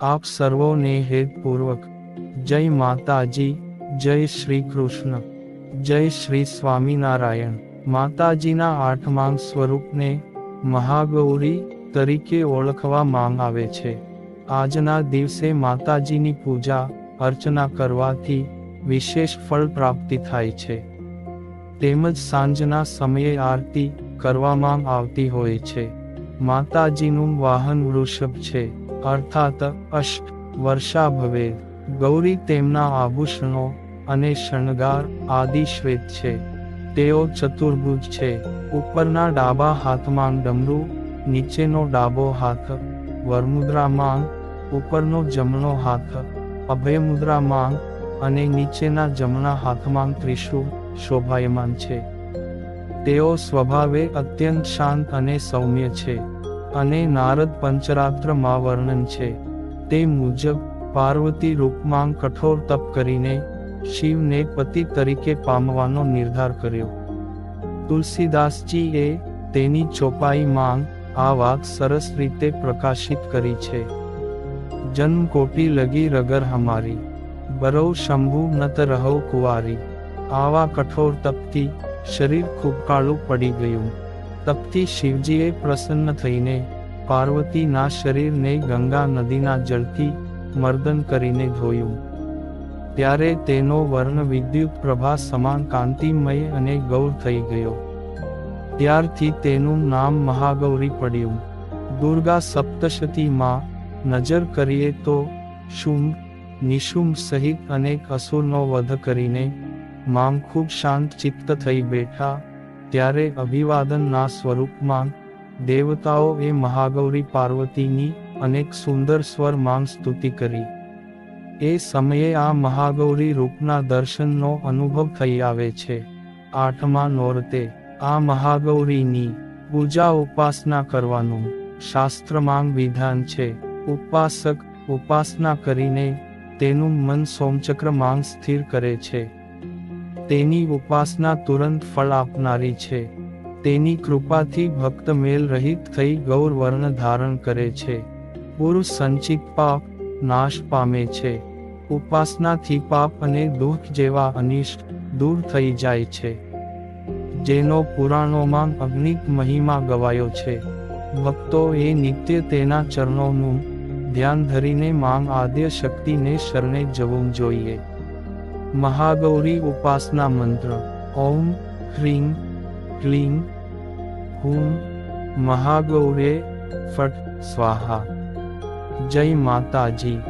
આપ સર્વોને હેતપૂર્વક જય માતાજી, જય શ્રી કૃષ્ણ, જય શ્રી સ્વામિનારાયણ. માતાજીના આઠમાંગ સ્વરૂપને મહાગૌરી તરીકે ઓળખવામાં આવે છે. આજના દિવસે માતાજીની પૂજા અર્ચના કરવાથી વિશેષ ફળ પ્રાપ્તિ થાય છે. તેમજ સાંજના સમયે આરતી કરવામાં આવતી હોય છે. માતાજીનું વાહન વૃષભ છે, અર્થાત અષ્ટ વર્ષા ભવેદ. ગૌરી તેમના આભૂષણો અને શણગાર આદિ શ્વેત છે. તેઓ ચતુર્ભુજ છે. ઉપરના ડાબા હાથમાં ડમરું, નીચેનો ડાબો હાથ વરમુદ્રામાં, ઉપરનો જમણો હાથ અભયમુદ્રામાં અને નીચેના જમણા હાથમાં ત્રિશૂળ શોભાયમાન છે. તેઓ સ્વભાવે અત્યંત શાંત અને સૌમ્ય છે. અને નારદ પંચરાત્રમાં વર્ણન છે તે મુજબ પાર્વતી રૂપમાં કઠોર તપ કરીને શિવને પતિ તરીકે પામવાનો નિર્ધાર કર્યો. તુલસીદાસજીએ તેની ચોપાઈમાં આ વાત સરસ રીતે પ્રકાશિત કરી છે. જન્મ કોટી લગી રગર હમારી, બરૌ શંભુ નત રહો કુંવારી. આવા કઠોર તપથી શરીર ખૂબ કાળું પડી ગયું. તપથી શિવજીએ પ્રસન્ન થઈને પાર્વતીના શરીરને ગંગા નદીના જળથી મર્દન કરીને ધોયું. ત્યારે તેનો વર્ણ વિદ્યુત પ્રભા સમાન કાંતિમય અને ગૌર થઈ ગયો. ત્યારથી તેનું નામ મહાગૌરી પડ્યું. દુર્ગા સપ્તશતીમાં નજર કરીએ તો શુંભ, નિશુંભ સહિત અનેક અસુરનો વધ કરીને માં ખૂબ શાંત ચિત્ત થઈ બેઠા. ત્યારે અભિવાદનના સ્વરૂપમાં દેવતાઓએ મહાગૌરી પાર્વતીની અનેક સુંદર સ્વરમાં સ્તુતિ કરી. એ સમયે આ મહાગૌરી રૂપના દર્શનનો અનુભવ થઈ આવે છે. આઠમા નોરતે આ મહાગૌરીની પૂજા ઉપાસના કરવાનું શાસ્ત્રમાં વિધાન છે. ઉપાસક ઉપાસના કરીને તેનું મન સોમચક્રમાં સ્થિર કરે છે. તેની ઉપાસના તુરંત ફળ આપનારી છે. તેની કૃપાથી ભક્ત મેલ રહિત થઈ ગૌર વર્ણ ધારણ કરે છે. પૂર્વ સંચિત પાપ નાશ પામે છે. ઉપાસનાથી પાપ અને દુઃખ જેવા અનિષ્ટ દૂર થઈ જાય છે. જેનો પુરાણોમાં અગણિત મહિમા ગવાયો છે. ભક્તોએ નિત્ય તેના ચરણોનું ધ્યાન ધરીને માં આદ્ય શક્તિને શરણે જવું જોઈએ. મહાગૌરી ઉપાસના મંત્ર: ઓમ હ્રીં ક્લીં હૂં મહાગૌર્યે ફટ સ્વાહા. જય માતાજી.